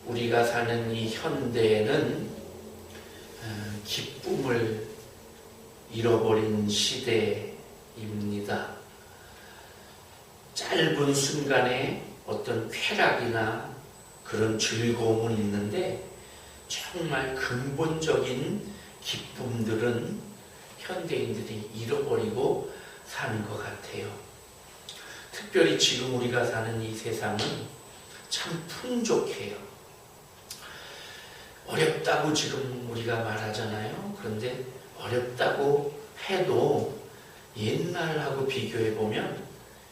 우리가 사는 이 현대에는 기쁨을 잃어버린 시대입니다. 짧은 순간에 어떤 쾌락이나 그런 즐거움은 있는데 정말 근본적인 기쁨들은 현대인들이 잃어버리고 사는 것 같아요. 특별히 지금 우리가 사는 이 세상은 참 풍족해요. 어렵다고 지금 우리가 말하잖아요. 그런데 어렵다고 해도 옛날하고 비교해보면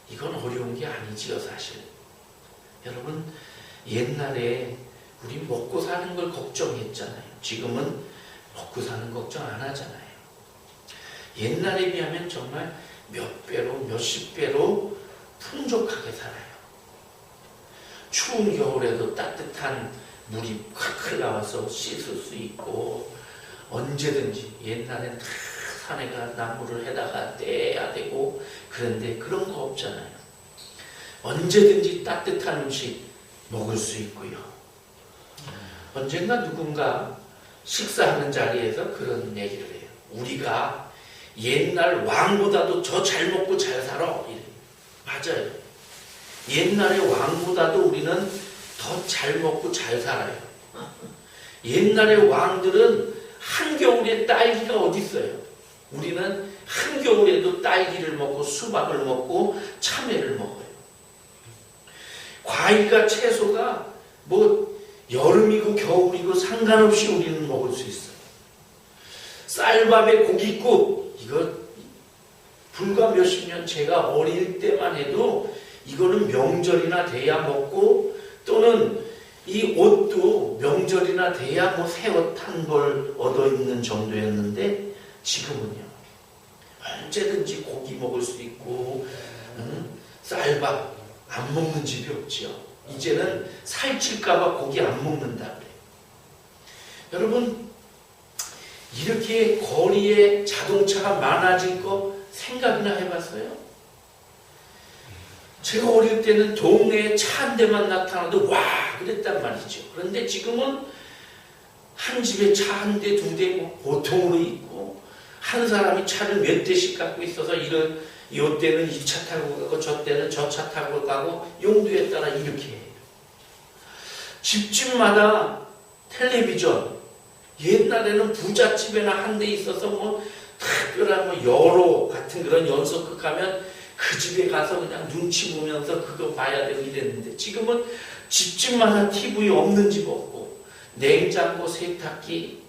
이건 어려운 게 아니지요, 사실. 여러분, 옛날에 우리 먹고 사는 걸 걱정했잖아요. 지금은 먹고 사는 걱정 안 하잖아요. 옛날에 비하면 정말 몇 배로, 몇십 배로 풍족하게 살아요. 추운 겨울에도 따뜻한 물이 콸콸 나와서 씻을 수 있고, 언제든지 옛날엔 다 산에가 나무를 해다가 떼야 되고, 그런데 그런 거 없잖아요. 언제든지 따뜻한 음식 먹을 수 있고요. 언젠가 누군가 식사하는 자리에서 그런 얘기를 해요. 우리가 옛날 왕보다도 더 잘 먹고 잘 살아. 맞아요. 옛날의 왕보다도 우리는 더 잘 먹고 잘 살아요. 옛날의 왕들은 한겨울에 딸기가 어디 있어요? 우리는 한겨울에도 딸기를 먹고 수박을 먹고 참외를 먹어요. 과일과 채소가 뭐 여름이고 겨울이고 상관없이 우리는 먹을 수 있어요. 쌀밥에 고깃국, 이거 불과 몇십 년 제가 어릴 때만 해도 이거는 명절이나 돼야 먹고, 또는 이 옷도 명절이나 돼야 뭐 새 옷 한 벌 얻어 입는 정도였는데, 지금은요 언제든지 고기 먹을 수 있고, 쌀밥 안 먹는 집이 없지요. 이제는 살찔까봐 고기 안 먹는다 그래요. 여러분, 이렇게 거리에 자동차가 많아질 거 생각이나 해봤어요? 제가 어릴 때는 동네에 차 한 대만 나타나도 와 그랬단 말이죠. 그런데 지금은 한 집에 차 한 대, 두 대 보통으로 있고, 한 사람이 차를 몇 대씩 갖고 있어서 요 때는 이 차 타고 가고 저 때는 저 차 타고 가고 용도에 따라 이렇게 해요. 집집마다 텔레비전, 옛날에는 부잣집에나 한 대 있어서 뭐 특별한 뭐 여로 같은 그런 연속극 하면 그 집에 가서 그냥 눈치 보면서 그거 봐야 되고 이랬는데, 지금은 집집마다 TV 없는 집 없고, 냉장고, 세탁기.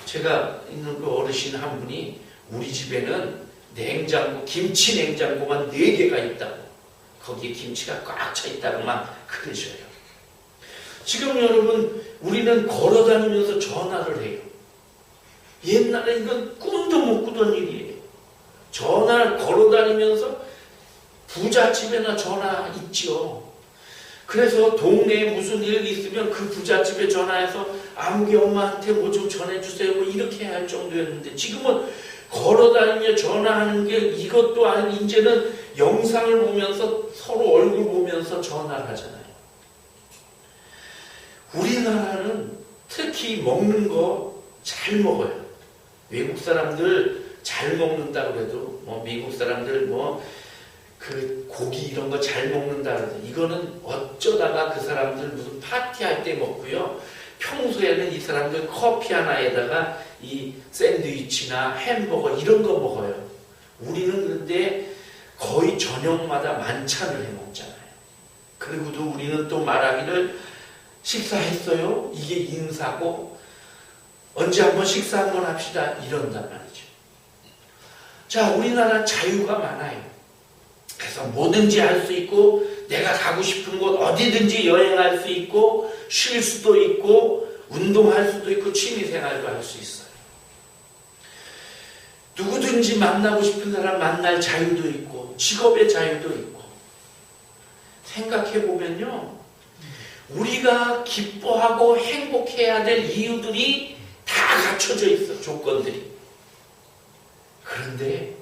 제가 있는 그 어르신 한 분이 우리 집에는 냉장고, 김치 냉장고만 4개가 있다고, 거기에 김치가 꽉 차 있다고 막 그러셔요. 지금 여러분, 우리는 걸어다니면서 전화를 해요. 옛날에 이건 꿈도 못 꾸던 일이에요. 전화를 걸어다니면서 부잣집에나 전화 있죠. 그래서 동네에 무슨 일 있으면 그 부잣집에 전화해서 아무개 엄마한테 뭐 좀 전해주세요, 뭐 이렇게 할 정도였는데, 지금은 걸어다니며 전화하는 게 이것도 아닌, 이제는 영상을 보면서 서로 얼굴 보면서 전화를 하잖아요. 우리나라는 특히 먹는 거 잘 먹어요. 외국 사람들 잘 먹는다 그래도, 뭐 미국 사람들 뭐 그 고기 이런 거 잘 먹는다 그래도, 이거는 어쩌다가 그 사람들 무슨 파티할 때 먹고요. 평소에는 이 사람들 커피 하나에다가 이 샌드위치나 햄버거 이런 거 먹어요. 우리는 그런데 거의 저녁마다 만찬을 해 먹잖아요. 그리고도 우리는 또 말하기를 식사했어요? 이게 인사고, 언제 한번 식사 한번 합시다 이런단 말이죠. 자, 우리나라 자유가 많아요. 그래서 뭐든지 할 수 있고, 내가 가고 싶은 곳 어디든지 여행할 수 있고, 쉴 수도 있고, 운동할 수도 있고, 취미생활도 할 수 있어요. 누구든지 만나고 싶은 사람 만날 자유도 있고, 직업의 자유도 있고. 생각해보면요, 우리가 기뻐하고 행복해야 될 이유들이 다 갖춰져 있어, 조건들이. 그런데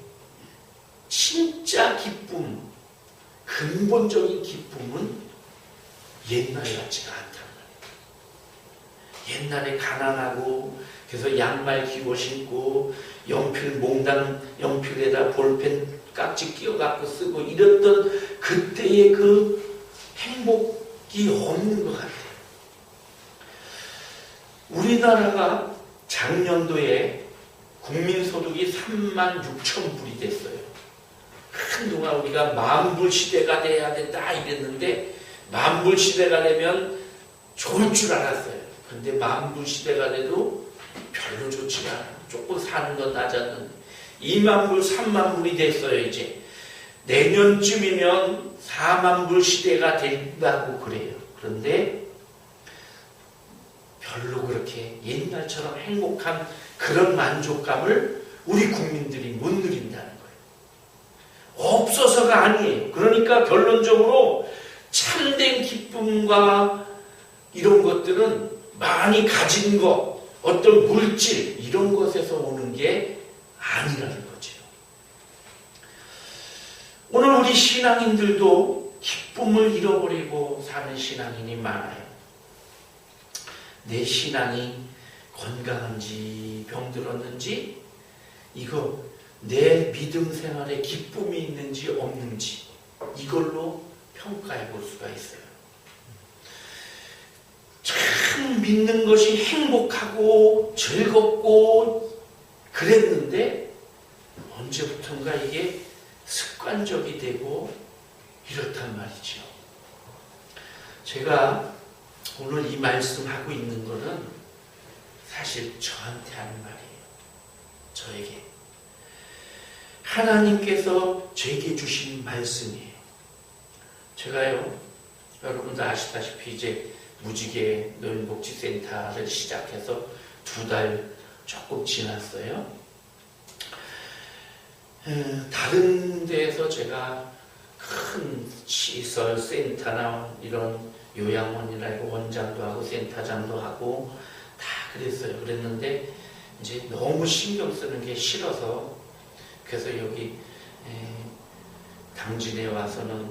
진짜 기쁨, 근본적인 기쁨은 옛날 같지가 않단 말이에요. 옛날에 가난하고 그래서 양말 기워 신고 연필 몽당 연필에다 볼펜 깍지 끼워갖고 쓰고 이랬던 그때의 그 행복이 없는 것 같아요. 우리나라가 작년도에 국민소득이 36,000불이 됐어요. 한동안 우리가 만불 시대가 돼야 된다 이랬는데 만불 시대가 되면 좋을 줄 알았어요. 근데 만불 시대가 돼도 별로 좋지가 않아요. 조금 사는 건 낮았는데 2만불, 3만불이 됐어요. 이제 내년쯤이면 4만불 시대가 된다고 그래요. 그런데 별로 그렇게 옛날처럼 행복한 그런 만족감을 우리 국민들이 못 누린다는 거예요. 없어서가 아니에요. 그러니까 결론적으로 참된 기쁨과 이런 것들은 많이 가진 것, 어떤 물질 이런 것에서 오는 게 아니라는 거죠. 오늘 우리 신앙인들도 기쁨을 잃어버리고 사는 신앙인이 많아요. 내 신앙이 건강한지 병들었는지 이거 내 믿음 생활에 기쁨이 있는지 없는지 이걸로 평가해 볼 수가 있어요. 참 믿는 것이 행복하고 즐겁고 그랬는데 언제부턴가 이게 습관적이 되고 이렇단 말이죠. 제가 오늘 이 말씀하고 있는 거는 사실 저한테 하는 말이에요. 저에게. 하나님께서 제게 주신 말씀이에요. 제가요, 여러분도 아시다시피 이제 무지개 노인복지센터를 시작해서 2달 조금 지났어요. 다른 데에서 제가 큰 시설, 센터나 이런 요양원이라고 원장도 하고 센터장도 하고 다 그랬어요. 그랬는데 이제 너무 신경 쓰는 게 싫어서 그래서 여기 당진에 와서는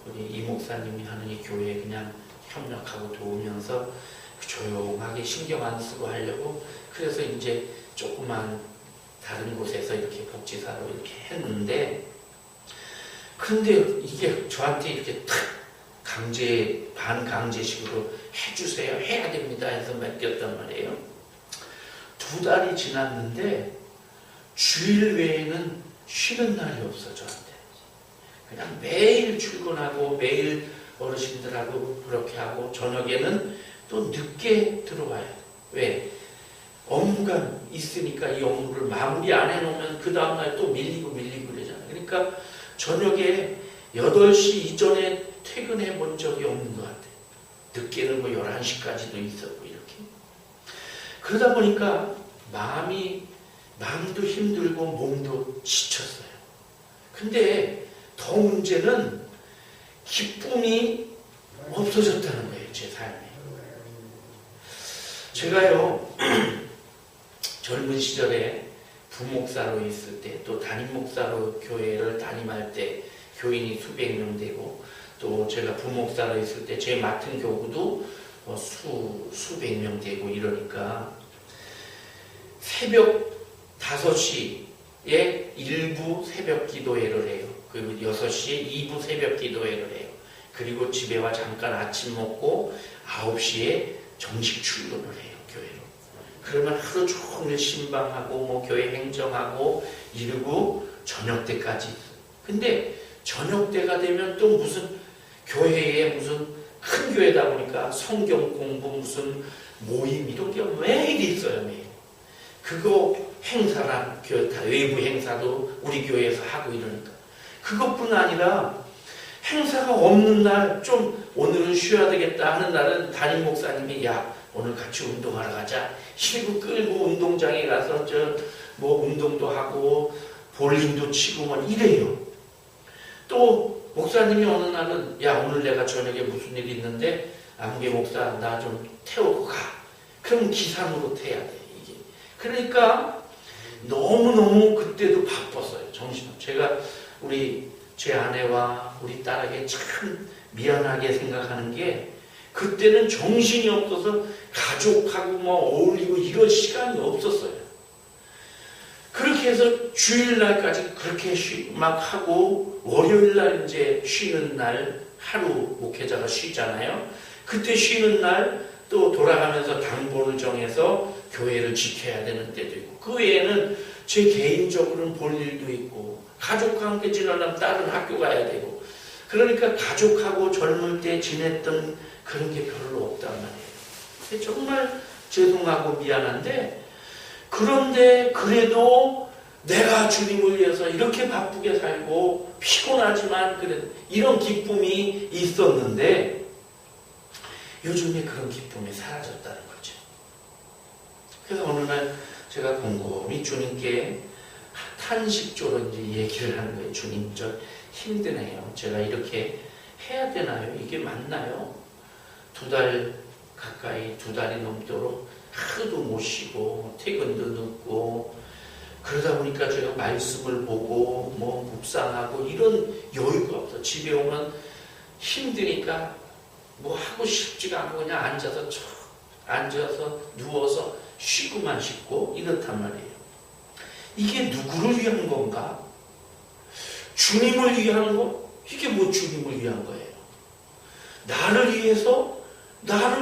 우리 이 목사님이 하는 이 교회에 그냥 협력하고 도우면서 조용하게 신경 안 쓰고 하려고 그래서 이제 조그만 다른 곳에서 이렇게 복지사로 이렇게 했는데 근데 이게 저한테 이렇게 탁 반강제식으로 해주세요. 해야 됩니다 해서 맡겼단 말이에요. 2달이 지났는데 주일 외에는 쉬는 날이 없어 저한테. 그냥 매일 출근하고 매일 어르신들하고 그렇게 하고 저녁에는 또 늦게 들어와요. 왜? 업무가 있으니까 이 업무를 마무리 안 해놓으면 그 다음날 또 밀리고 그러잖아요. 그러니까 저녁에 8시 이전에 퇴근해 본 적이 없는 것 같아요. 늦게는 뭐 11시까지도 있었고 이렇게. 그러다 보니까 마음도 힘들고 몸도 지쳤어요. 근데 더 문제는 기쁨이 없어졌다는 거예요. 제 삶에. 제가요 젊은 시절에 부목사로 있을 때 또 담임목사로 교회를 담임할 때 교인이 수백 명 되고 또 제가 부목사로 있을 때 제 맡은 교구도 수백 명 되고 이러니까 새벽 5시에 일부 새벽 기도회를 해요. 그리고 6시에 2부 새벽 기도회를 해요. 그리고 집에 와 잠깐 아침 먹고 9시에 정식 출근을 해요. 교회로. 그러면 하루 종일 신방하고 뭐 교회 행정하고 이러고 저녁 때까지 있어요. 근데 저녁 때가 되면 또 무슨 교회에 무슨 큰 교회다 보니까 성경 공부 무슨 모임 이런 게 매일 있어요. 매일. 그거 행사랑 외부 행사도 우리 교회에서 하고 이러니까 그것뿐 아니라 행사가 없는 날 좀 오늘은 쉬어야 되겠다 하는 날은 담임 목사님이 야 오늘 같이 운동하러 가자 이러고 끌고 운동장에 가서 뭐 운동도 하고 볼링도 치고 뭐 이래요. 또 목사님이 어느 날은 야 오늘 내가 저녁에 무슨 일이 있는데 안개 목사 나 좀 태우고 가. 그럼 기상으로 태야 돼 이게. 그러니까 너무너무 그때도 바빴어요. 정신없이. 제가 제 아내와 우리 딸에게 참 미안하게 생각하는 게 그때는 정신이 없어서 가족하고 뭐 어울리고 이럴 시간이 없었어요. 그렇게 해서 주일날까지 그렇게 막 하고 월요일날 이제 쉬는 날 하루 목회자가 쉬잖아요. 그때 쉬는 날 또 돌아가면서 당번을 정해서 교회를 지켜야 되는 때도 있고, 그 외에는 제 개인적으로는 볼 일도 있고, 가족과 함께 지내려면 딸은 학교 가야 되고, 그러니까 가족하고 젊을 때 지냈던 그런 게 별로 없단 말이에요. 정말 죄송하고 미안한데, 그런데 그래도 내가 주님을 위해서 이렇게 바쁘게 살고 피곤하지만 그래도 이런 기쁨이 있었는데 요즘에 그런 기쁨이 사라졌다는 거죠. 그래서 어느 날 제가 곰곰이 주님께 탄식조로 이제 얘기를 하는 거예요. 주님, 저 힘드네요. 제가 이렇게 해야 되나요? 이게 맞나요? 2달 가까이, 2달이 넘도록 하루도 못 쉬고 퇴근도 늦고 그러다 보니까 제가 말씀을 보고 뭐 묵상하고 이런 여유가 없어. 집에 오면 힘드니까 뭐 하고 싶지가 않고 그냥 앉아서 누워서 쉬고만 싶고 이렇단 말이에요. 이게 누구를 위한 건가? 주님을 위한 거? 이게 뭐 주님을 위한 거예요? 나를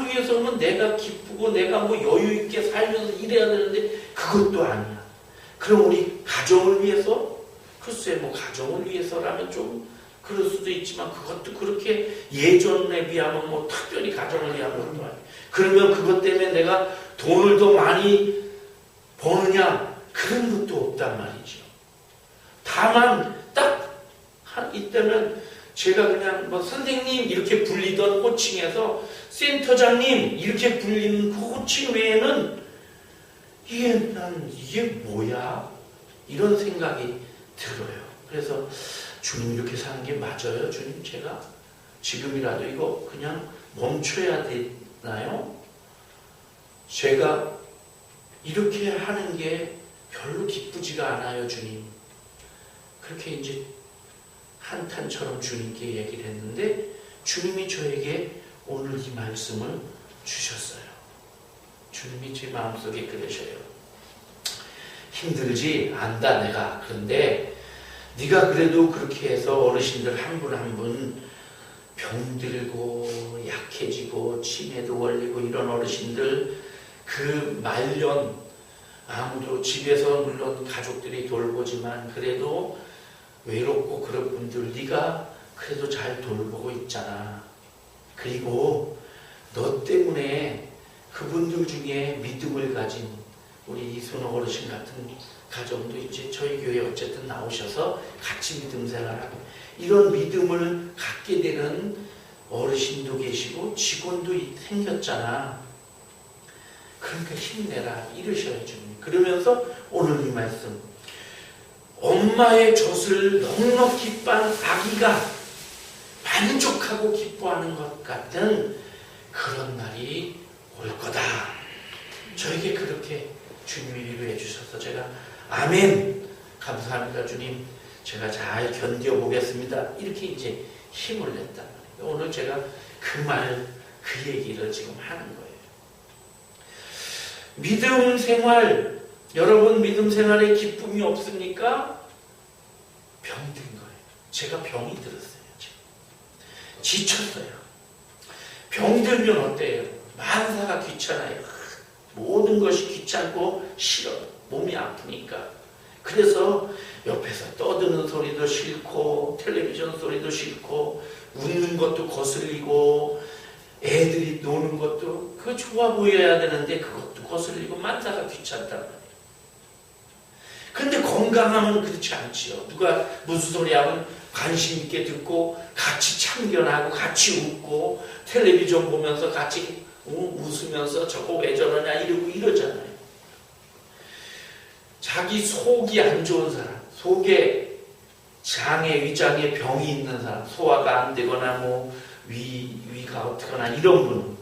위해서는 내가 기쁘고 내가 뭐 여유 있게 살면서 이래야 되는데 그것도 아니야. 그럼 우리 가정을 위해서? 글쎄 뭐 가정을 위해서라면 좀 그럴 수도 있지만 그것도 그렇게 예전에 비하면 뭐 특별히 가정을 위한 것도 아니에요. 그러면 그것 때문에 내가 돈을 더 많이 버느냐? 그런 것도 없단 말이죠. 다만 딱 이때는 제가 그냥 뭐 선생님 이렇게 불리던 호칭에서 센터장님 이렇게 불리는 그 호칭 외에는 이게 뭐야? 이런 생각이 들어요. 그래서 주님 이렇게 사는 게 맞아요? 주님 제가 지금이라도 이거 그냥 멈춰야 되나요? 제가 이렇게 하는 게 별로 기쁘지가 않아요, 주님. 그렇게 이제 한탄처럼 주님께 얘기를 했는데 주님이 저에게 오늘 이 말씀을 주셨어요. 주님이 제 마음속에 그러셔요. 힘들지? 안다 내가. 그런데 네가 그래도 그렇게 해서 어르신들 한 분 한 분 병들고 약해지고 치매도 걸리고 이런 어르신들 그 말년 아무도 집에서 물론 가족들이 돌보지만 그래도 외롭고 그런 분들 네가 그래도 잘 돌보고 있잖아. 그리고 너 때문에 그분들 중에 믿음을 가진 우리 이순호 어르신 같은 가정도 이제 저희 교회에 어쨌든 나오셔서 같이 믿음 생활하고 이런 믿음을 갖게 되는 어르신도 계시고 직원도 생겼잖아. 그러니까 힘내라 이러셔요 주님. 그러면서 오늘 이 말씀 엄마의 젖을 넉넉히 빤 아기가 만족하고 기뻐하는 것 같은 그런 날이 올 거다. 저에게 그렇게 주님이 위로해 주셔서 제가 아멘 감사합니다 주님 제가 잘 견뎌보겠습니다 이렇게 이제 힘을 냈단 말이에요. 오늘 제가 그 얘기를 지금 하는 거예요. 믿음 생활 여러분 믿음 생활에 기쁨이 없습니까? 병든 거예요. 제가 병이 들었어요. 지쳤어요. 병들면 어때요? 만사가 귀찮아요. 모든 것이 귀찮고 싫어. 몸이 아프니까. 그래서 옆에서 떠드는 소리도 싫고 텔레비전 소리도 싫고 웃는 것도 거슬리고 애들이 노는 것도 그거 좋아 보여야 되는데 그것도 거슬리고 만사가 귀찮단 말이에요. 근데 건강하면 그렇지 않지요. 누가 무슨 소리 하면 관심 있게 듣고 같이 참견하고 같이 웃고 텔레비전 보면서 같이 웃으면서 저거 왜 저러냐 이러고 이러잖아요. 자기 속이 안 좋은 사람, 속에 장애, 위장에 병이 있는 사람, 소화가 안 되거나 뭐 위가 어떻거나 이런 분은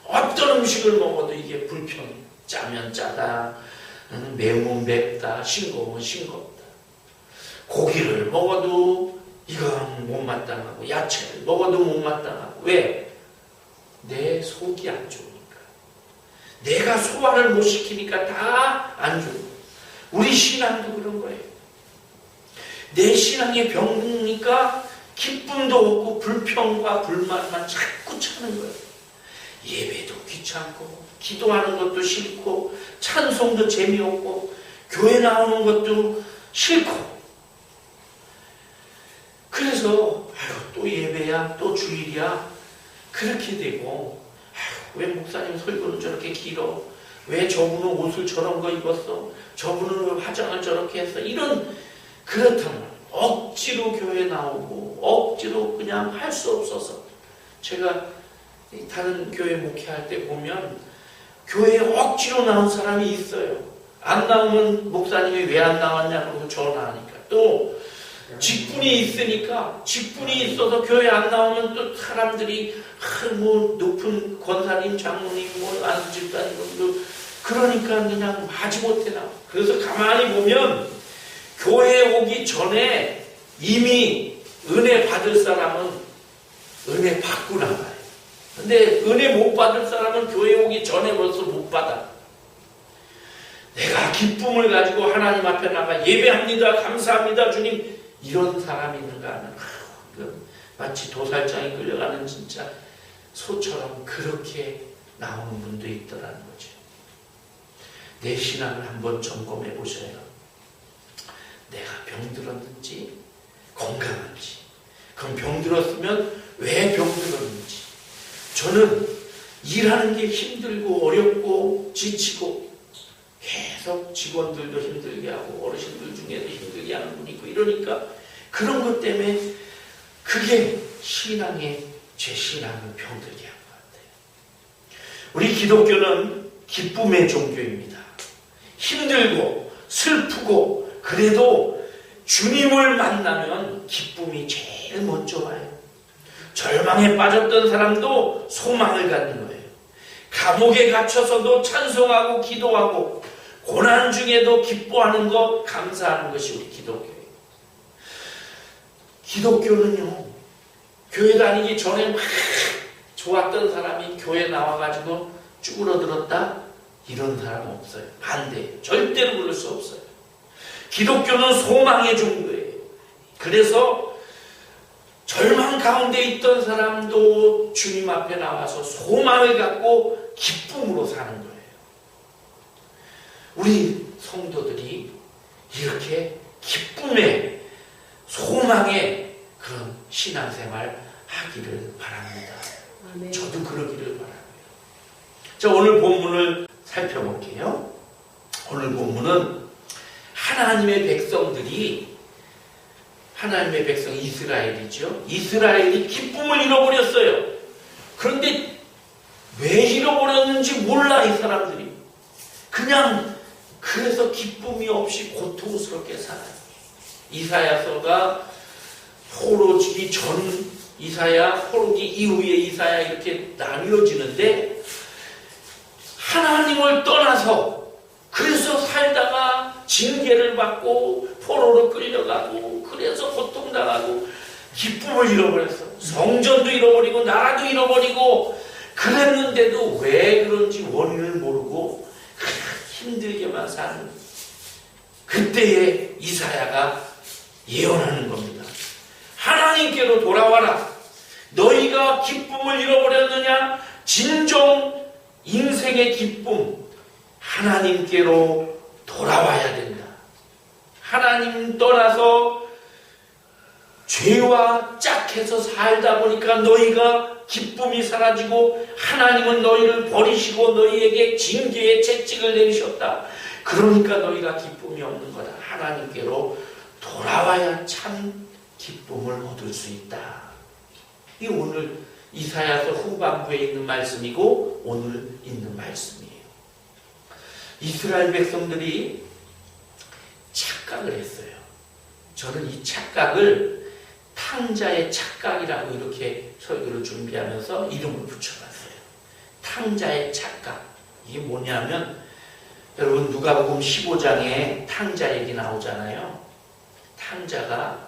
어떤 음식을 먹어도 이게 불편해. 짜면 짜다, 매우면 맵다, 싱거우면 싱겁다. 고기를 먹어도 이건 못마땅하고 야채를 먹어도 못마땅하고 왜? 내 속이 안 좋으니까. 내가 소화를 못 시키니까 다 안 좋은 거예요. 우리 신앙도 그런 거예요. 내 신앙에 병드니까 기쁨도 없고 불평과 불만만 자꾸 차는 거예요. 예배도 귀찮고 기도하는 것도 싫고 찬송도 재미없고 교회 나오는 것도 싫고. 그래서 아유, 또 예배야, 또 주일이야, 그렇게 되고, 아유, 왜 목사님 설교는 저렇게 길어? 왜 저분은 옷을 저런 거 입었어? 저분은 왜 화장을 저렇게 했어? 이런, 그렇다면 억지로 교회 나오고 억지로 그냥 할 수 없어서, 제가 다른 교회 목회할 때 보면 교회에 억지로 나온 사람이 있어요. 안 나오면 목사님이 왜 안 나왔냐고 전화하니까, 또 직분이 있으니까, 직분이 있어서 교회 안 나오면 또 사람들이 뭐 높은 권사님, 장로님, 뭐 안수집사님, 그러니까 그냥 마지못해 나와. 그래서 가만히 보면 교회에 오기 전에 이미 은혜 받을 사람은 은혜 받고 나가요. 근데 은혜 못 받을 사람은 교회 오기 전에 벌써 못 받아. 내가 기쁨을 가지고 하나님 앞에 나가 예배합니다, 감사합니다, 주님, 이런 사람이 있는가 하면 마치 도살장에 끌려가는 진짜 소처럼 그렇게 나오는 분도 있더라는 거죠. 내 신앙을 한번 점검해 보셔요. 내가 병들었는지 건강한지, 그럼 병들었으면 왜 병들었는지. 저는 일하는 게 힘들고 어렵고 지치고 계속 직원들도 힘들게 하고 어르신들 중에도 힘들게 하는 분이 있고 이러니까 그런 것 때문에 그게 제 신앙을 병들게 한 것 같아요. 우리 기독교는 기쁨의 종교입니다. 힘들고 슬프고 그래도 주님을 만나면 기쁨이 제일 먼저 와요. 절망에 빠졌던 사람도 소망을 갖는 거예요. 감옥에 갇혀서도 찬송하고 기도하고 고난 중에도 기뻐하는 것, 감사하는 것이 우리 기독교예요. 기독교는요, 교회 다니기 전에 막 좋았던 사람이 교회 나와가지고 쭈그러들었다? 이런 사람 없어요. 반대예요. 절대로 그럴 수 없어요. 기독교는 소망의 종교예요. 그래서 절망 가운데 있던 사람도 주님 앞에 나와서 소망을 갖고 기쁨으로 사는 거예요. 우리 성도들이 이렇게 기쁨의, 소망의 그런 신앙생활 하기를 바랍니다. 아멘. 저도 그러기를 바랍니다. 자, 오늘 본문을 살펴볼게요. 오늘 본문은 하나님의 백성들이, 하나님의 백성 이스라엘이죠. 이스라엘이 기쁨을 잃어버렸어요. 그런데 왜 잃어버렸는지 몰라, 이 사람들이. 그냥 그래서 기쁨이 없이 고통스럽게 살아요. 이사야서가 포로지기 전 이사야, 포로기 이후의 이사야 이렇게 나뉘어지는데, 하나님을 떠나서 그래서 살다가 징계를 받고 포로로 끌려가고 그래서 고통당하고 기쁨을 잃어버렸어. 성전도 잃어버리고 나라도 잃어버리고 그랬는데도 왜 그런지 원인을 모르고 힘들게만 사는, 그때에 이사야가 예언하는 겁니다. 하나님께로 돌아와라. 너희가 기쁨을 잃어버렸느냐? 진정 인생의 기쁨, 하나님께로 돌아와야 된다. 하나님 떠나서 죄와 짝해서 살다 보니까 너희가 기쁨이 사라지고 하나님은 너희를 버리시고 너희에게 징계의 채찍을 내리셨다. 그러니까 너희가 기쁨이 없는 거다. 하나님께로 돌아와야 참 기쁨을 얻을 수 있다. 이 오늘 이사야서 후반부에 있는 말씀이고 오늘 있는 말씀이에요. 이스라엘 백성들이 착각을 했어요. 저는 이 착각을 탕자의 착각이라고 이렇게 설교를 준비하면서 이름을 붙여봤어요. 탕자의 착각. 이게 뭐냐면, 여러분 누가복음 15장에 탕자 얘기 나오잖아요. 탕자가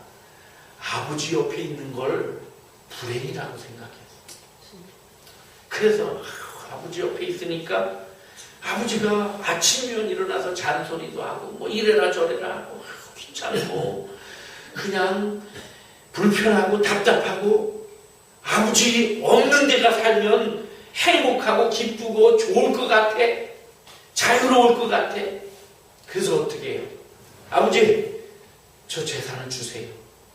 아버지 옆에 있는 걸 불행이라고 생각했어요. 그래서 아버지 옆에 있으니까 아버지가 아침이면 일어나서 잔소리도 하고 뭐 이래라 저래라 하고 귀찮고 그냥 불편하고 답답하고 아버지 없는 데가 살면 행복하고 기쁘고 좋을 것 같아. 자유로울 것 같아. 그래서 어떻게 해요? 아버지 저 재산을 주세요.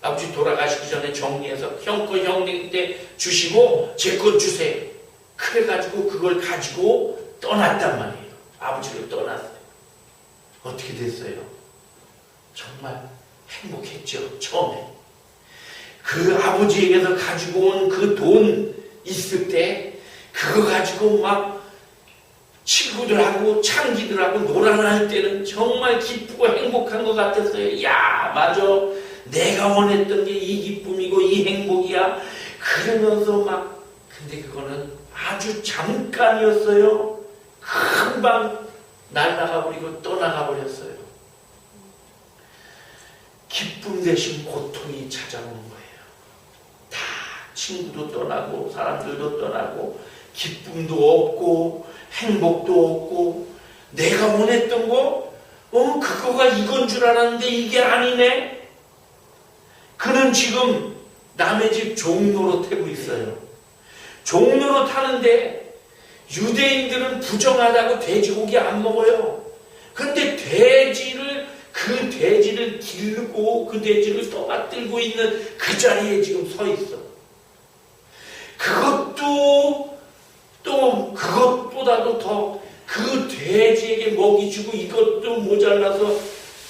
아버지 돌아가시기 전에 정리해서 형 거 형님 때 주시고 제 거 주세요. 그래가지고 그걸 가지고 떠났단 말이에요. 아버지를 떠났어요. 어떻게 됐어요? 정말 행복했죠. 처음에 그 아버지에게서 가지고 온 그 돈 있을 때 그거 가지고 막 친구들하고 창기들하고 놀아날 때는 정말 기쁘고 행복한 것 같았어요. 야 맞아, 내가 원했던 게 이 기쁨이고 이 행복이야. 그러면서 막 근데 그거는 아주 잠깐이었어요. 금방 날아가 버리고 떠나가 버렸어요. 기쁨 대신 고통이 찾아오는 거예요. 다 친구도 떠나고 사람들도 떠나고 기쁨도 없고 행복도 없고 내가 원했던 거 그거가 이건 줄 알았는데 이게 아니네. 그는 지금 남의 집 종로로 태고 있어요. 종로로 타는데 유대인들은 부정하다고 돼지고기 안 먹어요. 근데 그 돼지를 기르고 그 돼지를 떠받들고 있는 그 자리에 지금 서 있어. 그것보다도 더 그 돼지에게 먹이 주고 이것도 모자라서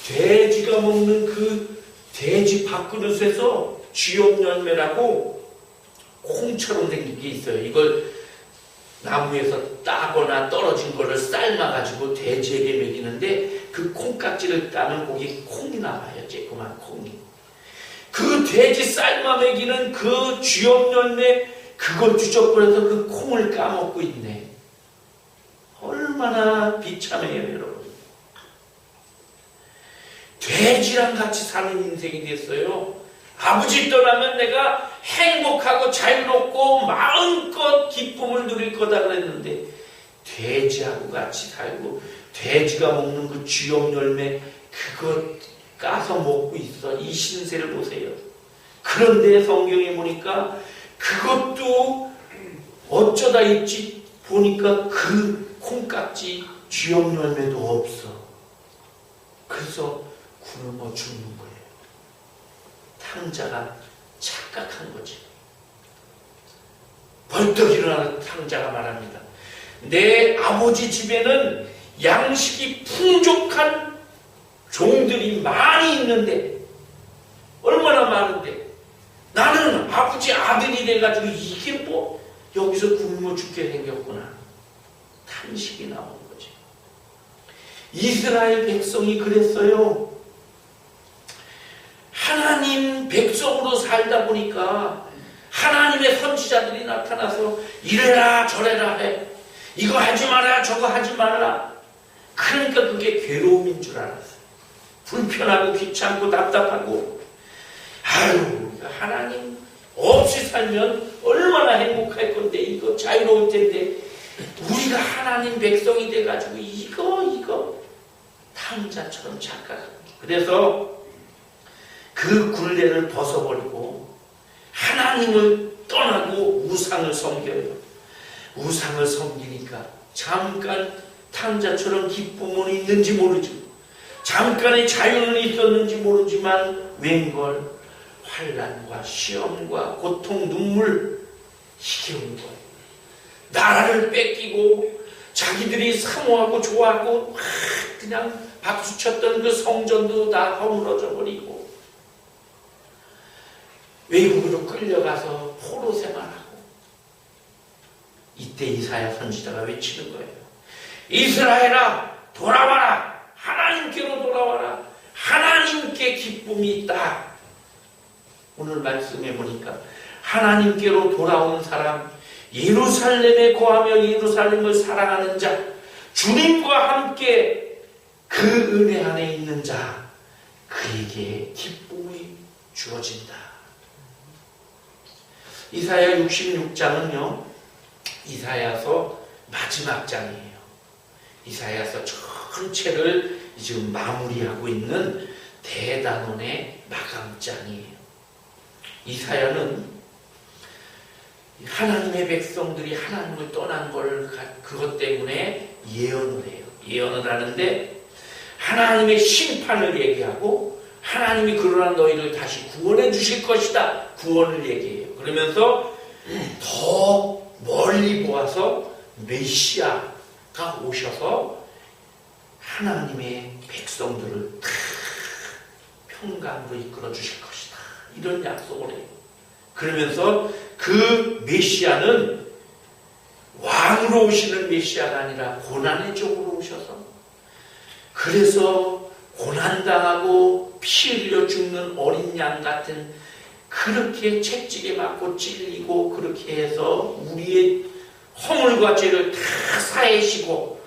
돼지가 먹는 그 돼지 밥그릇에서 쥐염열매라고 콩처럼 생긴 게 있어요. 이걸 나무에서 따거나 떨어진 거를 삶아가지고 돼지에게 먹이는데 그 콩깍지를 따면 거기 콩이 나와요. 쬐끄만 콩이. 그 돼지 삶아 먹이는 그 쥐염열매 그걸 주적거려서 그 콩을 까먹고 있네. 얼마나 비참해요, 여러분. 돼지랑 같이 사는 인생이 됐어요. 아버지 떠나면 내가 행복하고 자유롭고 마음껏 기쁨을 누릴 거다 그랬는데 돼지하고 같이 살고 돼지가 먹는 그 쥐염열매 그거 까서 먹고 있어. 이 신세를 보세요. 그런데 성경에 보니까 그것도 어쩌다 있지 보니까 그 콩깍지 쥐염열매도 없어. 그래서 굶어 죽는 거예요. 탕자가 착각한 거지. 벌떡 일어나는 탕자가 말합니다. 내 아버지 집에는 양식이 풍족한 종들이 많이 있는데 얼마나 많은데 나는 아버지 아들이 돼가지고 이게 뭐 여기서 굶어 죽게 생겼구나. 탄식이 나오는 거지. 이스라엘 백성이 그랬어요. 하나님 백성으로 살다 보니까 하나님의 선지자들이 나타나서 이래라 저래라 해. 이거 하지 마라 저거 하지 말라. 그러니까 그게 괴로움인 줄 알았어요. 불편하고 귀찮고 답답하고 아유 하나님 없이 살면 얼마나 행복할 건데 이거 자유로울 텐데 우리가 하나님 백성이 돼가지고 이거 탕자처럼 착각합니다. 그래서 그 굴레를 벗어버리고 하나님을 떠나고 우상을 섬겨요. 우상을 섬기니까 잠깐 탕자처럼 기쁨은 있는지 모르죠. 잠깐의 자유는 있었는지 모르지만 웬걸 환난과 시험과 고통, 눈물 이게 온 거예요. 나라를 뺏기고 자기들이 사모하고 좋아하고 막 그냥 박수쳤던 그 성전도 다 허물어져 버리고 외국으로 끌려가서 포로 생활하고 이때 이사야 선지자가 외치는 거예요. 이스라엘아 돌아와라. 하나님께로 돌아와라. 하나님께 기쁨이 있다. 오늘 말씀해 보니까 하나님께로 돌아오는 사람, 예루살렘에 거하며 예루살렘을 사랑하는 자, 주님과 함께 그 은혜 안에 있는 자, 그에게 기쁨이 주어진다. 이사야 66장은요 이사야서 마지막 장이에요. 이사야서 전체를 지금 마무리하고 있는 대단원의 마감장이에요. 이사야는 하나님의 백성들이 하나님을 떠난 걸 그것 때문에 예언을 해요. 예언을 하는데 하나님의 심판을 얘기하고 하나님이 그러나 너희를 다시 구원해 주실 것이다. 구원을 얘기해요. 그러면서 더 멀리 보아서 메시아가 오셔서 하나님의 백성들을 다 평강으로 이끌어 주실 것이다. 이런 약속을 해요. 그러면서 그 메시아는 왕으로 오시는 메시아가 아니라 고난의 종으로 오셔서 그래서 고난당하고 피 흘려 죽는 어린 양 같은 그렇게 채찍에 맞고 찔리고 그렇게 해서 우리의 허물과 죄를 다 사해시고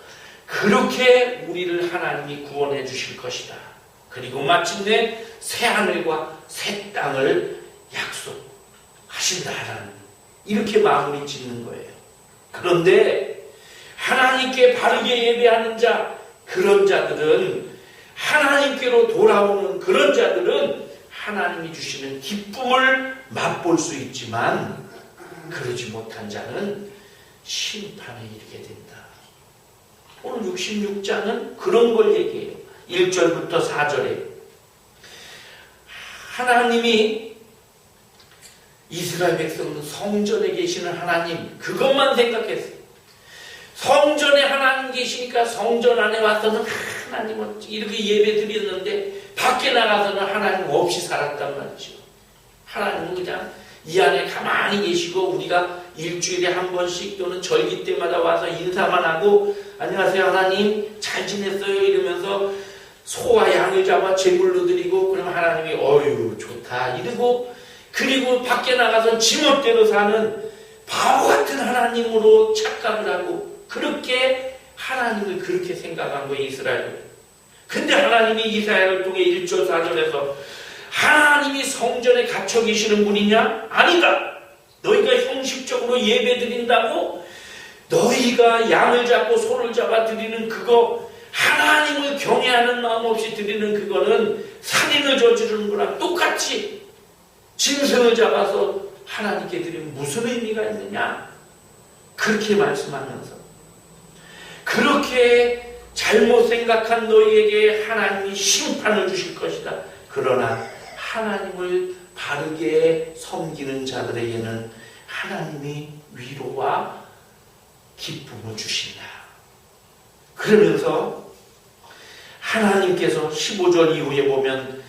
그렇게 우리를 하나님이 구원해 주실 것이다. 그리고 마침내 새하늘과 새 땅을 약속하신다라는 이렇게 마무리 짓는 거예요. 그런데 하나님께 바르게 예배하는 자, 그런 자들은 하나님께로 돌아오는 그런 자들은 하나님이 주시는 기쁨을 맛볼 수 있지만 그러지 못한 자는 심판에 이르게 된다. 오늘 66장은 그런 걸 얘기해요. 1절부터 4절에 하나님이 이스라엘 백성은 성전에 계시는 하나님 그것만 생각했어요. 성전에 하나님 계시니까 성전 안에 와서는 하나님은 이렇게 예배 드렸는데 밖에 나가서는 하나님 없이 살았단 말이죠. 하나님은 그냥 이 안에 가만히 계시고 우리가 일주일에 한 번씩 또는 절기 때마다 와서 인사만 하고 안녕하세요 하나님 잘 지냈어요 이러면서 소와 양을 잡아 제물로 드리고 그러면 하나님이 어휴 좋다 이러고 그리고 밖에 나가서 지멋대로 사는 바보 같은 하나님으로 착각을 하고 그렇게 하나님을 그렇게 생각한 거예요 이스라엘은. 근데 하나님이 이사야를 통해 1절 4절에서 하나님이 성전에 갇혀 계시는 분이냐? 아니다. 너희가 형식적으로 예배 드린다고 너희가 양을 잡고 소를 잡아 드리는 그거 하나님을 경외하는 마음 없이 드리는 그거는 살인을 저지르는 거랑 똑같이 짐승을 잡아서 하나님께 드리면 무슨 의미가 있느냐? 그렇게 말씀하면서 그렇게 잘못 생각한 너희에게 하나님이 심판을 주실 것이다. 그러나 하나님을 바르게 섬기는 자들에게는 하나님이 위로와 기쁨을 주신다. 그러면서 하나님께서 15절 이후에 보면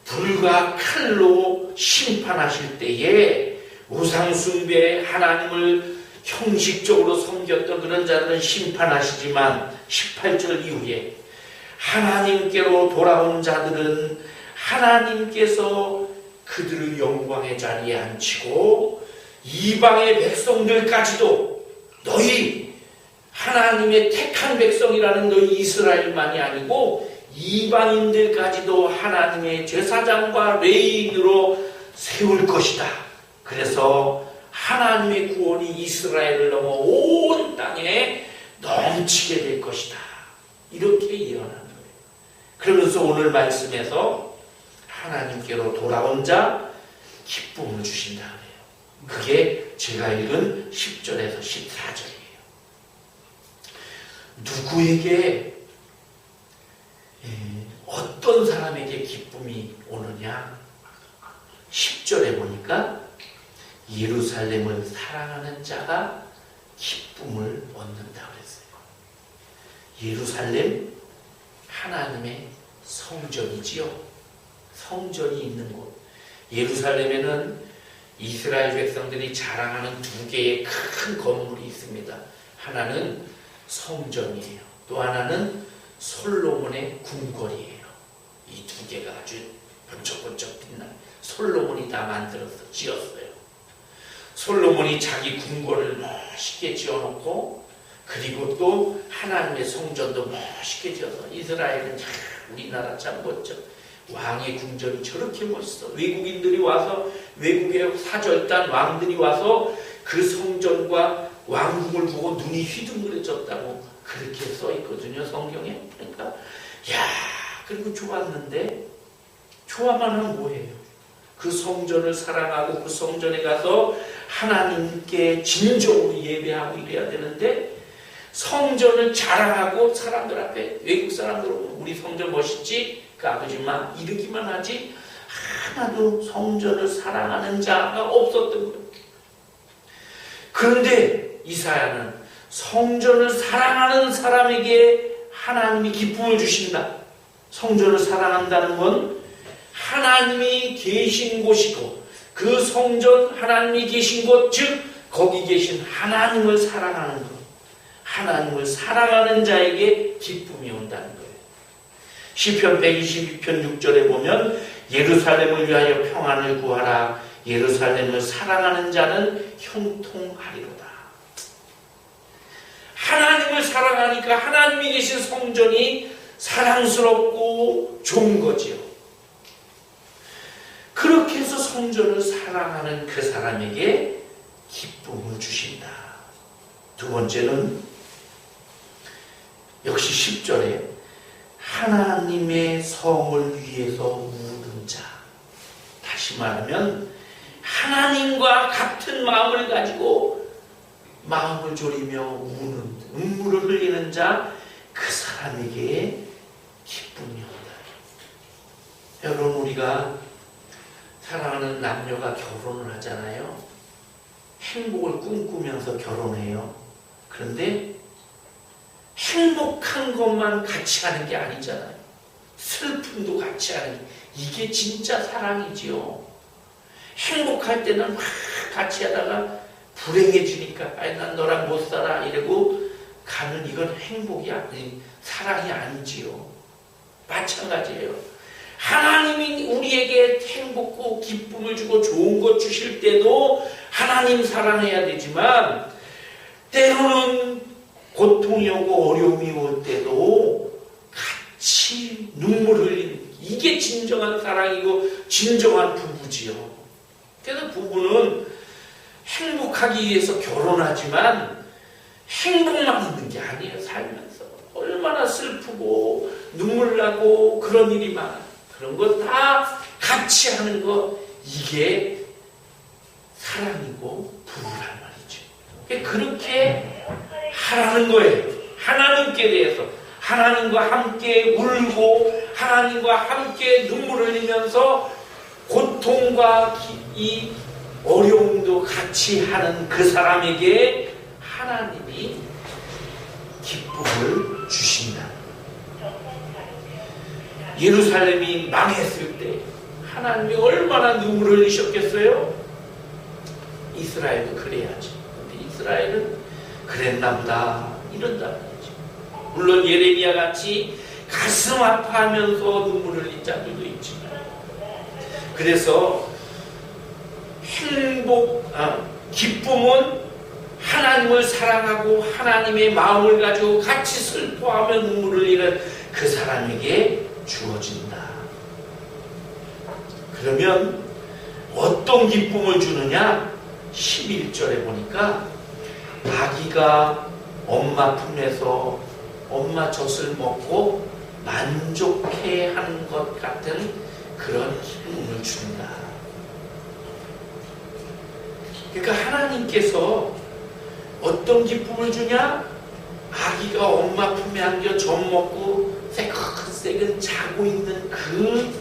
불과 칼로 심판하실 때에 우상숭배 하나님을 형식적으로 섬겼던 그런 자들은 심판하시지만 18절 이후에 하나님께로 돌아온 자들은 하나님께서 그들을 영광의 자리에 앉히고 이방의 백성들까지도 너희 하나님의 택한 백성이라는 너희 이스라엘만이 아니고 이방인들까지도 하나님의 제사장과 레위인으로 세울 것이다. 그래서 하나님의 구원이 이스라엘을 넘어 온 땅에 넘치게 될 것이다. 이렇게 예언한 거예요. 그러면서 오늘 말씀에서 하나님께로 돌아온 자 기쁨을 주신다 그래요. 그게 제가 읽은 10절에서 14절이에요. 누구에게 어떤 사람에게 기쁨이 오느냐? 10절에 보니까 예루살렘을 사랑하는 자가 기쁨을 얻는다 그랬어요. 예루살렘 하나님의 성전이지요. 성전이 있는 곳. 예루살렘에는 이스라엘 백성들이 자랑하는 두 개의 큰 건물이 있습니다. 하나는 성전이에요. 또 하나는 솔로몬의 궁궐이에요. 이 두 개가 아주 번쩍번쩍 빛나는 솔로몬이 다 만들어서 지었어요. 솔로몬이 자기 궁궐을 멋있게 지어놓고 그리고 또 하나님의 성전도 멋있게 지어서 이스라엘은 우리나라 참 멋져. 왕의 궁전이 저렇게 멋있어. 외국인들이 와서 외국의 사절단 왕들이 와서 그 성전과 왕궁을 보고 눈이 휘둥그레졌다고 그렇게 써 있거든요, 성경에. 그러니까 야, 그리고 좋았는데 좋아만 하면 뭐예요? 그 성전을 사랑하고 그 성전에 가서 하나님께 진정으로 예배하고 이래야 되는데, 성전을 자랑하고 사람들 앞에, 외국 사람들 오면 우리 성전 멋있지? 그 아버지만 이러기만 하지 하나도 성전을 사랑하는 자가 없었던 거예요. 그런데 이사야는 성전을 사랑하는 사람에게 하나님이 기쁨을 주신다. 성전을 사랑한다는 건 하나님이 계신 곳이고, 그 성전 하나님이 계신 곳, 즉 거기 계신 하나님을 사랑하는 것, 하나님을 사랑하는 자에게 기쁨이 온다는 거예요. 시편 122편 6절에 보면 예루살렘을 위하여 평안을 구하라. 예루살렘을 사랑하는 자는 형통하리로다. 하나님을 사랑하니까 하나님이 계신 성전이 사랑스럽고 좋은 거지요. 그렇게 해서 성전을 사랑하는 그 사람에게 기쁨을 주신다. 두 번째는 역시 10절에 하나님의 성을 위해서 우는 자. 다시 말하면 하나님과 같은 마음을 가지고 마음을 졸이며 우는, 눈물을 흘리는 자, 그 사람에게 기쁨이 온다. 여러분, 우리가 사랑하는 남녀가 결혼을 하잖아요. 행복을 꿈꾸면서 결혼해요. 그런데 행복한 것만 같이 하는 게 아니잖아요. 슬픔도 같이 하는 게, 이게 진짜 사랑이지요. 행복할 때는 막 같이 하다가 불행해지니까 아이 난 너랑 못 살아 이러고 가는, 이건 행복이 아니, 사랑이 아니지요. 마찬가지예요. 하나님이 우리에게 행복고 기쁨을 주고 좋은 것 주실 때도 하나님 사랑해야 되지만, 때로는 고통이 오고 어려움이 올 때도 같이 눈물 흘리는, 이게 진정한 사랑이고 진정한 부부지요. 그래서 부부는 행복하기 위해서 결혼하지만 행복만 있는 게 아니에요. 살면서 얼마나 슬프고 눈물 나고 그런 일이 많아요. 그런 거 다 같이 하는 거, 이게 사랑이고 부부란 말이죠. 그렇게 하라는 거예요. 하나님께 대해서 하나님과 함께 울고 하나님과 함께 눈물 흘리면서 고통과 이 어려움도 같이 하는 그 사람에게 하나님이 기쁨을 주신다. 예루살렘이 망했을 때 하나님이 얼마나 눈물을 흘리셨겠어요? 이스라엘도 그래야지. 근데 이스라엘은 그랬나 보다 이런단 말이죠. 물론 예레미야 같이 가슴 아파하면서 눈물을 흘린 자들도 있지만, 그래서 기쁨은 하나님을 사랑하고 하나님의 마음을 가지고 같이 슬퍼하며 눈물을 흘리는 그 사람에게 주어진다. 그러면 어떤 기쁨을 주느냐? 11절에 보니까 아기가 엄마 품에서 엄마 젖을 먹고 만족해 하는 것 같은 그런 기쁨을 준다. 그러니까 하나님께서 어떤 기쁨을 주냐? 아기가 엄마 품에 안겨 젖 먹고 새근새근 자고 있는 그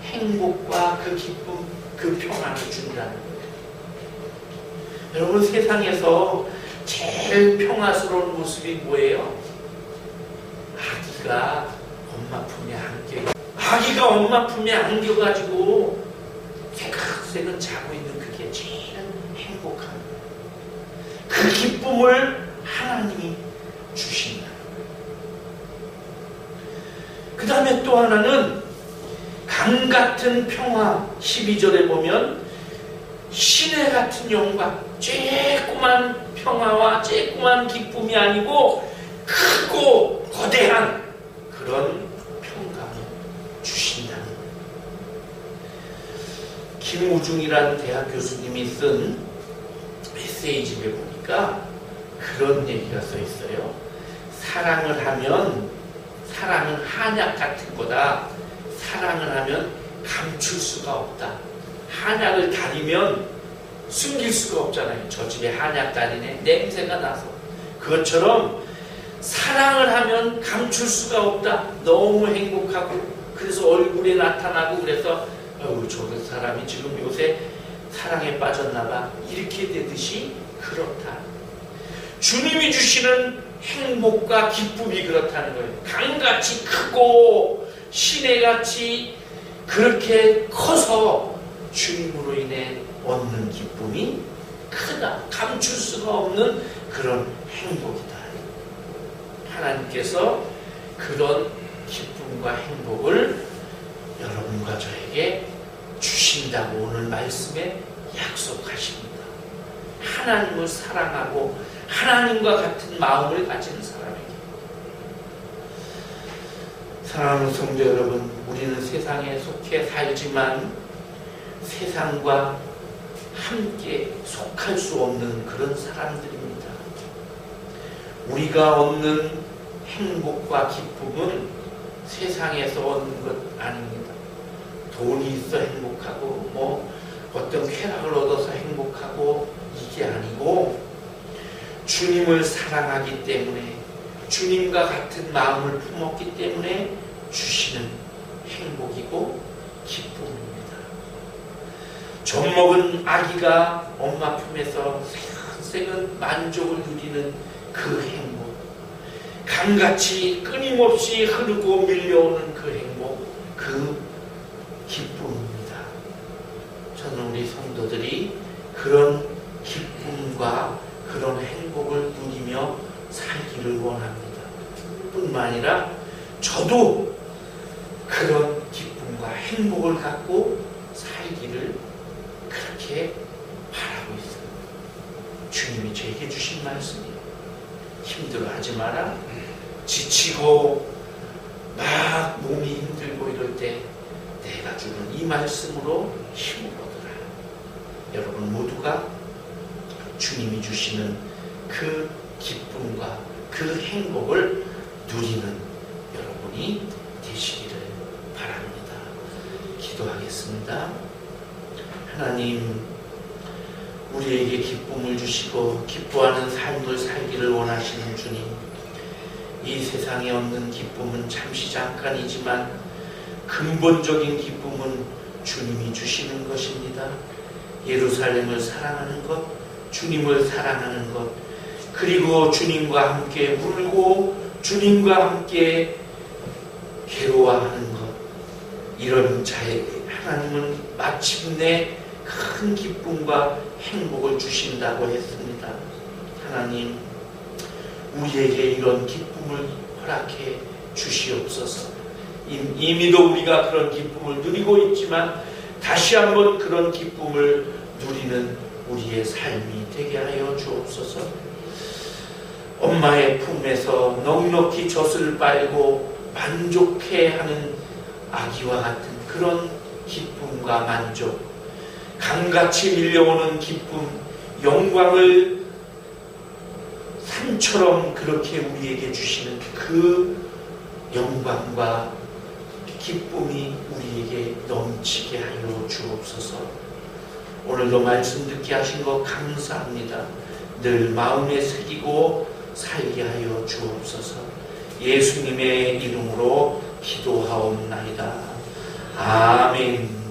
행복과 그 기쁨, 그 평안을 준다는 거예요. 여러분, 세상에서 제일 평화스러운 모습이 뭐예요? 아기가 엄마 품에 안겨, 아기가 엄마 품에 안겨가지고 새근새근 자고 있는 그게 제일 행복한 거예요. 그 기쁨을 하나님이 주신다. 그 다음에 또 하나는 강 같은 평화. 12절에 보면 시내 같은 영광, 쬐꼬만 평화와 쬐꼬만 기쁨이 아니고 크고 거대한 그런 평강을 주신다는 거예요. 김우중이라는 대학 교수님이 쓴 메시지에 보니까 그런 얘기가 써 있어요. 사랑을 하면, 사랑은 한약 같은 거다. 사랑을 하면 감출 수가 없다. 한약을 다리면 숨길 수가 없잖아요. 저 집에 한약 다리네, 냄새가 나서. 그것처럼 사랑을 하면 감출 수가 없다. 너무 행복하고, 그래서 얼굴에 나타나고, 그래서 저 사람이 지금 요새 사랑에 빠졌나봐, 이렇게 되듯이 그렇다. 주님이 주시는 행복과 기쁨이 그렇다는 거예요. 강같이 크고 시내같이 그렇게 커서 주님으로 인해 얻는 기쁨이 크다. 감출 수가 없는 그런 행복이다. 하나님께서 그런 기쁨과 행복을 여러분과 저에게 주신다고 오늘 말씀에 약속하십니다. 하나님을 사랑하고 하나님과 같은 마음을 가진 사람에게. 사랑하는 성도 여러분, 우리는 세상에 속해 살지만 세상과 함께 속할 수 없는 그런 사람들입니다. 우리가 얻는 행복과 기쁨은 세상에서 얻는 것 아닙니다. 돈이 있어 행복하고 어떤 쾌락을 얻어서 행복하고 이게 아니고, 주님을 사랑하기 때문에, 주님과 같은 마음을 품었기 때문에 주시는 행복이고 기쁨입니다. 젖먹은 아기가 엄마 품에서 새근새근 만족을 누리는 그 행복, 강같이 끊임없이 흐르고 밀려오는 그 행복, 그 기쁨입니다. 저는 우리 성도들이 그런 기쁨과 그런 행복을 누리며 살기를 원합니다. 뿐만 아니라 저도 그런 기쁨과 행복을 갖고 살기를 그렇게 바라고 있습니다. 주님이 저에게 주신 말씀이에요. 힘들어하지 마라. 지치고 막 몸이 힘들고 이럴 때 내가 주는 이 말씀으로 힘을 얻어라. 여러분 모두가 주님이 주시는 그 기쁨과 그 행복을 누리는 여러분이 되시기를 바랍니다. 기도하겠습니다. 하나님, 우리에게 기쁨을 주시고 기뻐하는 삶을 살기를 원하시는 주님, 이 세상에 얻는 기쁨은 잠시 잠깐이지만 근본적인 기쁨은 주님이 주시는 것입니다. 예루살렘을 사랑하는 것, 주님을 사랑하는 것, 그리고 주님과 함께 울고 주님과 함께 괴로워하는 것, 이런 자에게 하나님은 마침내 큰 기쁨과 행복을 주신다고 했습니다. 하나님, 우리에게 이런 기쁨을 허락해 주시옵소서. 이미도 우리가 그런 기쁨을 누리고 있지만 다시 한번 그런 기쁨을 누리는 우리의 삶이 되게 하여 주옵소서. 엄마의 품에서 넉넉히 젖을 빨고 만족해하는 아기와 같은 그런 기쁨과 만족, 강같이 밀려오는 기쁨, 영광을 산처럼 그렇게 우리에게 주시는 그 영광과 기쁨이 우리에게 넘치게 하여 주옵소서. 오늘도 말씀 듣게 하신 것 감사합니다. 늘 마음에 새기고 살게 하여 주옵소서. 예수님의 이름으로 기도하옵나이다. 아멘.